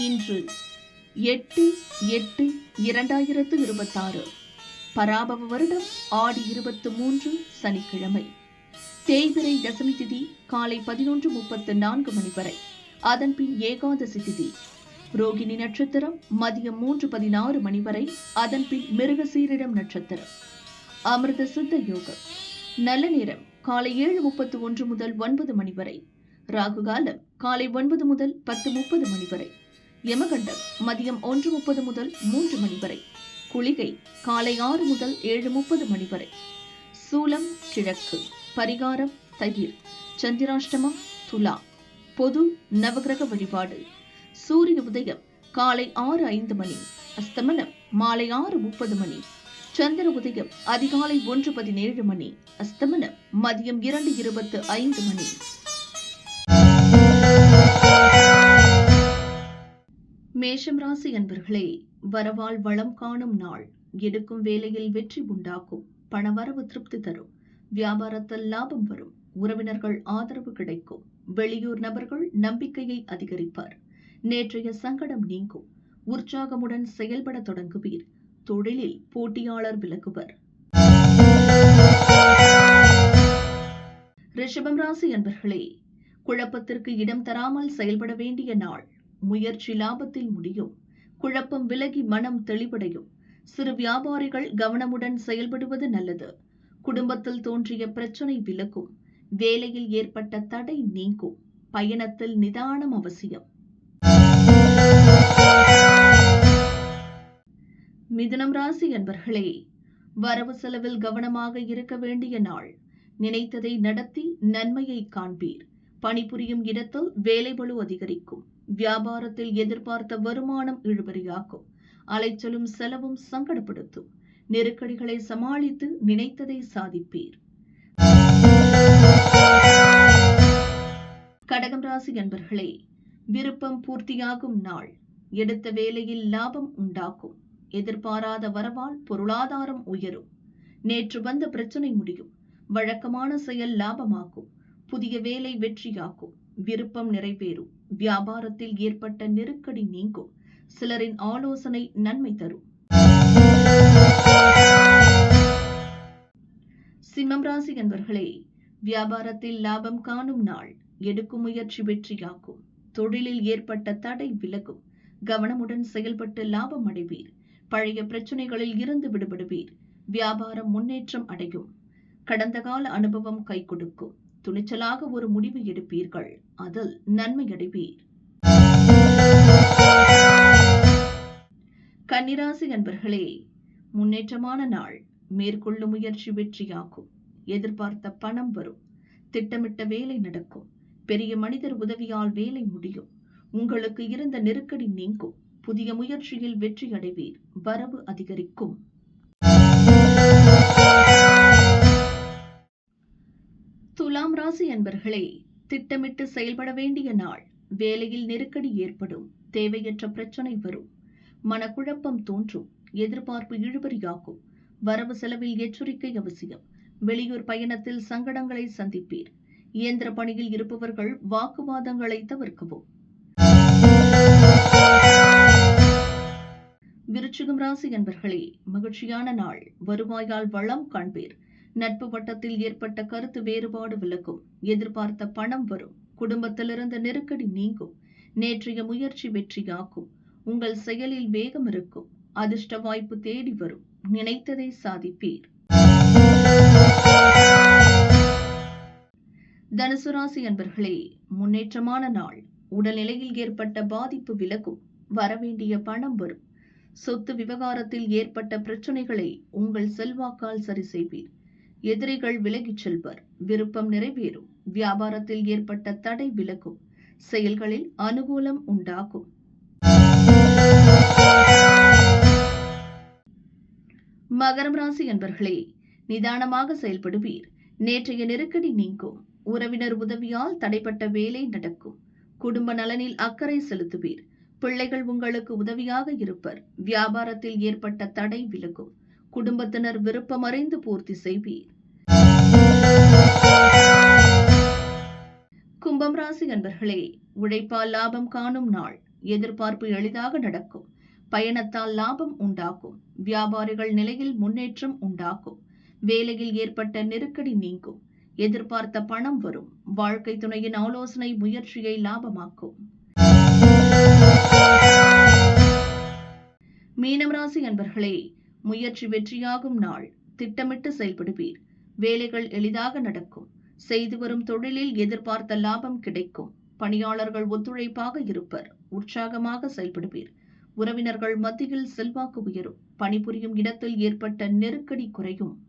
இன்று 8/8/2026 பராபவ வருடம் ஆடி 23 சனிக்கிழமை. தேய்பிறை தசமி திதி காலை 11:34 மணி வரை. அதன்பின் ஏகாதசி திதி. ரோகிணி நட்சத்திரம் மதியம் 3:16 மணி வரை. அதன்பின் மிருகசீரிடம் நட்சத்திரம். அமிர்த சித்த யோகம். நல்ல நேரம் காலை 7:31 முதல் 9 மணி வரை. ராகு காலம் காலை 9 முதல் 10:30 மணி வரை. யமகண்டம் மதியம் 1:30 முதல் 3 மணி வரை. குளிகை காலை 6 முதல் 7:30 மணி வரை. சூலம் கிழக்கு. பரிகாரம் தயிர். சந்திராஷ்டமம் துலா. பொது நவகிரக வழிபாடு. சூரிய உதயம் காலை 6:05 மணி. அஸ்தமனம் மாலை 6:30 மணி. சந்திர உதயம் அதிகாலை 1:17 மணி. அஸ்தமனம் மதியம் 2:25 மணி. மேஷம் ராசி அன்பர்களே, வரவால் வளம் காணும் நாள். எடுக்கும் வேலையில் வெற்றி உண்டாக்கும். பணவரவு திருப்தி தரும். வியாபாரத்தில் லாபம் வரும். உறவினர்கள் ஆதரவு கிடைக்கும். வெளியூர் நபர்கள் நம்பிக்கையை அதிகரிப்பார். நேற்றைய சங்கடம் நீங்கும். உற்சாகமுடன் செயல்பட தொடங்குவீர். தொழிலில் போட்டியாளர் விலகுவர். ரிஷபம் ராசி அன்பர்களே, குழப்பத்திற்கு இடம் தராமல் செயல்பட வேண்டிய நாள். முயற்சி லாபத்தில் முடியும். குழப்பம் விலகி மனம் தெளிவடையும். சிறு வியாபாரிகள் கவனமுடன் செயல்படுவது நல்லது. குடும்பத்தில் தோன்றிய பிரச்சனை விலகும். வேலையில் ஏற்பட்ட தடை நீங்கும். பயணத்தில் நிதானம் அவசியம். மிதுனம் ராசி அன்பர்களே, வரவு செலவில் கவனமாக இருக்க வேண்டிய நாள். நினைத்ததை நடத்தி நன்மையை காண்பீர். பணிபுரியும் இடத்தில் வேலைபளு அதிகரிக்கும். வியாபாரத்தில் எதிர்பார்த்த வருமானம் இழுபறியாகும். அலைச்சலும் செலவும் சங்கடப்படுத்தும். நெருக்கடிகளை சமாளித்து நினைத்ததை சாதிப்பீர். கடகம் ராசி அன்பர்களே, விருப்பம் பூர்த்தியாகும் நாள். எடுத்த வேலையில் லாபம் உண்டாகும். எதிர்பாராத வரவால் பொருளாதாரம் உயரும். நேற்று வந்த பிரச்சனை முடியும். வழக்கமான செயல் லாபமாகும். புதிய வேலை வெற்றியாகும். விருப்பம் நிறைவேறும். வியாபாரத்தில் ஏற்பட்ட நெருக்கடி நீங்கும். சிலரின் ஆலோசனை நன்மை தரும். சிம்மம் ராசி அன்பர்களே, வியாபாரத்தில் லாபம் காணும் நாள். எடுக்கும் முயற்சி வெற்றியாகும். தொழிலில் ஏற்பட்ட தடை விலகும். கவனமுடன் செயல்பட்டு லாபம் அடைவீர். பழைய பிரச்சனைகளில் இருந்து விடுபடுவீர். வியாபாரம் முன்னேற்றம் அடையும். கடந்த கால அனுபவம் கை கொடுக்கும். துணிச்சலாக ஒரு முடிவு எடுப்பீர்கள். அதில் நன்மை அடைவீர். கன்னிராசி அன்பர்களே, முன்னேற்றமான நாள். மேற்கொள்ளும் முயற்சி வெற்றியாகும். எதிர்பார்த்த பணம் வரும். திட்டமிட்ட வேலை நடக்கும். பெரிய மனிதர் உதவியால் வேலை முடியும். உங்களுக்கு இருந்த நெருக்கடி நீங்கும். புதிய முயற்சியில் வெற்றி அடைவீர். வரவு அதிகரிக்கும். துலாம் ராசி அன்பர்களே, திட்டமிட்டு செயல்பட வேண்டிய நாள். வேலையில் நெருக்கடி ஏற்படும். தேவையற்ற பிரச்சனை வரும். மனக்குழப்பம் தோன்றும். எதிர்பார்ப்பு இழுபறியாகும். வரவு செலவில் எச்சரிக்கை அவசியம். வெளியூர் பயணத்தில் சங்கடங்களை சந்திப்பீர். இயந்திர பணியில் இருப்பவர்கள் வாக்குவாதங்களை தவிர்க்கவும். விருச்சிகம் ராசி அன்பர்களே, மகிழ்ச்சியான நாள். வருவாயால் வளம் காண்பீர். நட்பு வட்டத்தில் ஏற்பட்ட கருத்து வேறுபாடு விலகும். எதிர்பார்த்த பணம் வரும். குடும்பத்திலிருந்த நெருக்கடி நீங்கும். நேற்றைய முயற்சி வெற்றியாகும். உங்கள் செயலில் வேகம் இருக்கும். அதிர்ஷ்ட வாய்ப்பு தேடி வரும். நினைத்ததை சாதிப்பீர். தனுசு ராசி அன்பர்களே, முன்னேற்றமான நாள். உடல்நிலையில் ஏற்பட்ட பாதிப்பு விலகும். வரவேண்டிய பணம் வரும். சொத்து விவகாரத்தில் ஏற்பட்ட பிரச்சனைகளை உங்கள் செல்வாக்கால் சரி செய்வீர். எதிரிகள் விலகிச் செல்வர். விருப்பம் நிறைவேறும். வியாபாரத்தில் ஏற்பட்ட தடை விலகும். செயல்களில் அனுகூலம் உண்டாகும். மகரம் ராசி அன்பர்களே, நிதானமாக செயல்படுவீர். நேற்றைய நெருக்கடி நீங்கும். உறவினர் உதவியால் தடைப்பட்ட வேலை நடக்கும். குடும்ப நலனில் அக்கறை செலுத்துவீர். பிள்ளைகள் உங்களுக்கு உதவியாக இருப்பர். வியாபாரத்தில் ஏற்பட்ட தடை விலகும். குடும்பத்தினர் விருப்பமறிந்து பூர்த்தி செய்வீர். கும்பம் ராசி அன்பர்களே, உழைப்பால் லாபம் காணும் நாள். எதிர்பார்ப்பு எளிதாக நடக்கும். பயணத்தால் லாபம் உண்டாகும். வியாபாரிகள் நிலையில் முன்னேற்றம் உண்டாகும். வேலையில் ஏற்பட்ட நெருக்கடி நீங்கும். எதிர்பார்த்த பணம் வரும். வாழ்க்கை துணையின் ஆலோசனை முயற்சியை லாபமாக்கும். மீனம் ராசி அன்பர்களே, முயற்சி வெற்றியாகும் நாள். திட்டமிட்டு செயல்படுவீர். வேலைகள் எளிதாக நடக்கும். செய்து வரும் தொழிலில் எதிர்பார்த்த லாபம் கிடைக்கும். பணியாளர்கள் ஒத்துழைப்பாக இருப்பர். உற்சாகமாக செயல்படுவீர். உறவினர்கள் மத்தியில் செல்வாக்கு உயரும். பணிபுரியும் இடத்தில் ஏற்பட்ட நெருக்கடி குறையும்.